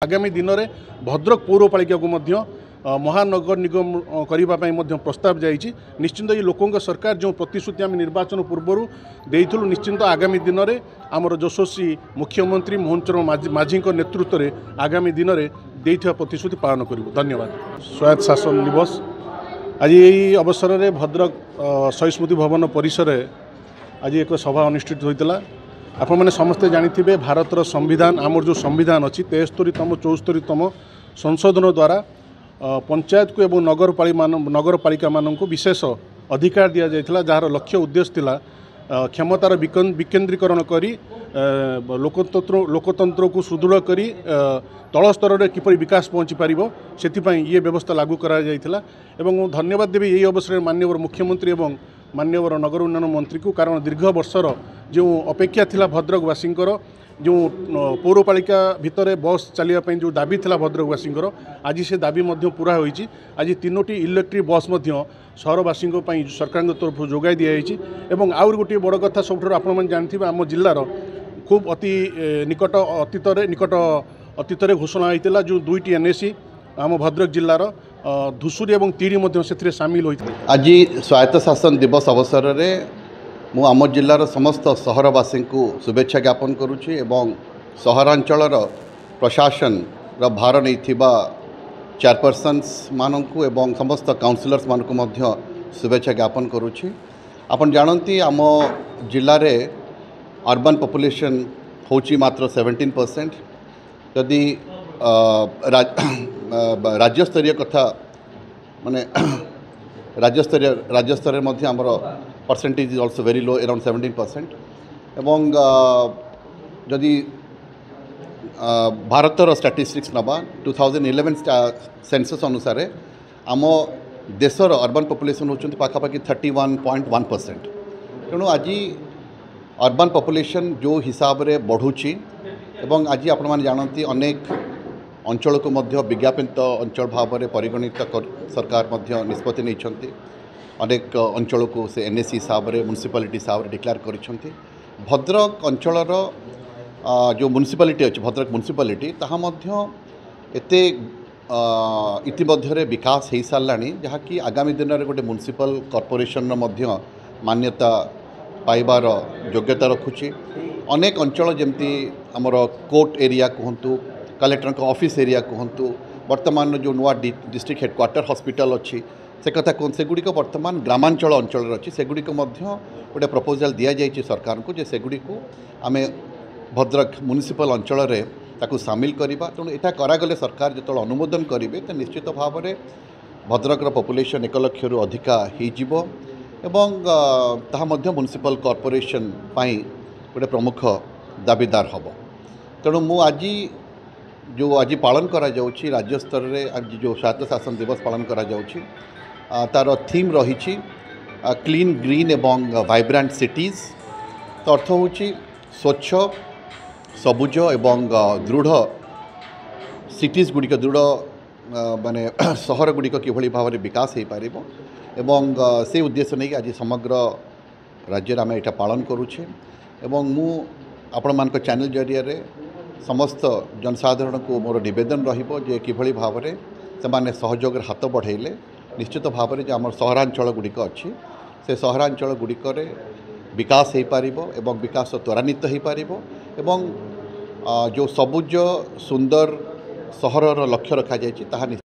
आगामी दिन में भद्रक पौरपालिका को महानगर निगम करने प्रस्ताव जाइए। निश्चिंत ये लोकों सरकार जो प्रतिश्रुति आम निर्वाचन पूर्व देइथुलु निश्चिंत आगामी दिन में आमर यशस्वी मुख्यमंत्री मोहन चरण माझी नेतृत्व में आगामी दिन में देइथिबा प्रतिश्रुति पालन करूँ। धन्यवाद। स्वायत्त शासन दिवस आज यही अवसर में भद्रक शहीद स्मृति भवन परिसर आज एक सभा अनुष्ठित होता। आप मैंने समस्ते जानी भारतर संविधान आमर जो संविधान अच्छी 73तम 74तम संशोधन द्वारा पंचायत को एवं नगरपालिका मानक विशेष अधिकार दि जाइथिला, जार लक्ष्य उद्देश्य थिला क्षमतार विकेन्द्रीकरण करी लोकतंत्र को सुदृढ़ करी तल स्तर में किपरि विकास पहुँची पारिबो सेथिपई ये व्यवस्था लागू करा जाइथिला। एवं धन्यवाद देवी यही अवसर में माननीय मुख्यमंत्री एवं माननीय नगर उन्नयन मंत्री को, कारण दीर्घ वर्षर जो अपेक्षा थिला भद्रकवासींकर जो पौरपालिका भितर बस चलने जो दाबी थिला भद्रकवासींकर आज से दाबी पूरा होईची। आज 3टी इलेक्ट्रिक बस सहरवासी सरकार तरफ जोगाई दिखाई। एवं आउर गोटे बड़ कथा सब आपने जानते आम जिलार खूब अति निकट अतीत घोषणा होता जो 2टी एनएसी आम भद्रक जिलार धुसुरी और तीड़ी से सामिल होता। आज स्वायत्त शासन दिवस अवसर में मु आम जिलार समस्त सहरवासी को शुभेच्छा ज्ञापन करुच्ची एवं सहरांचल प्रशासन भार नहीं चेयरपर्सन्स मानू एवं समस्त काउंसिलर्स मानक मध्य शुभेच्छा ज्ञापन करुच्ची। आपन जानती आम जिले में अर्बन पॉपुलेशन होची मात्र 17%। यदि राज्यस्तरीय कथा माने राज्यस्तर में आमर percentage is also very low around 17%। एवं जदि भारतर स्टैटिस्टिक्स नवा 2011 सेंसस अनुसार आम देशर अर्बन पॉपुलेशन होती पाखापाखि 31.1%। तेणु आज अर्बन पॉपुलेशन जो हिसाब रे बढ़ुची एवं आज आपण माने जानती अनेक अंचल को मध्य विज्ञापित अंचल भाव में परिगणित सरकार मध्य निष्पत्ति नहीं। अनेक अंचल को से एनएसी हिसाब से म्युनिसिपालिटी हिसाब से डिक्लेयर करिसेंती। भद्रक अंचलर जो म्युनिसिपालिटी अच्छी भद्रक म्युनिसिपालिटी ताहा मध्य एते इतिमध्य विकास हो सारा जहाँकि आगामी दिन में गोटे म्युनिसिपल कॉर्पोरेशन मध्य मान्यता पाइबार योग्यता रखुची। अनेक अंचल जमती आमर कोर्ट एरिया कहतु कलेक्टर ऑफिस एरिया कहतु वर्तमान जो नुआ डिस्ट्रिक्ट हेडक्वार्टर हॉस्पिटल अच्छी से कथा कौन सेगुड़िक वर्तमान ग्रामांचल अंचल अच्छी सेगुड़िक गोटे प्रपोजल दि जाइए सरकार को जे सेगुड़ी को आमे भद्रक म्युनिसिपल अंचल रे ताकू सामिल करवा। तेणु यहाँ करागले सरकार जो अनुमोदन करेंगे तो निश्चित भाव में भद्रकर पॉपुलेशन 1 लाख रु अधिका हो म्युनिसिपल कॉर्पोरेशन पाई गोटे प्रमुख दाबीदार हम। तेणु मु आज जो आज पालन करा जाउछि राज्य स्तर रे आज जो स्वायत्त शासन दिवस पालन करा जाउछि तार थीम रही क्लीन ग्रीन एवं वाइब्रेंट सिटीज। तो अर्थ होछि स्वच्छ सबुज एवं दृढ़ सिटीज गुड़िक दृढ़ माने सहर गुड़िक किभली भाव में विकास हो पार एवं से उद्देश्य नहीं आज समग्र राज्य आम यहाँ पालन करुछे। एवं मु आपण मान चैनल जरिया समस्त जनसाधारण को मोर निवेदन रहिबो जे किभली भाव में से सहयोग हाथ बढ़ेले निश्चित भाव में आम सहरांचल गुड़िक अच्छी से सहरांचल गुड़िक विकास हो पार एवं विकास त्वरान्वित हो पार एवं जो सबुज सुंदर सहर लक्ष्य रखा जाए।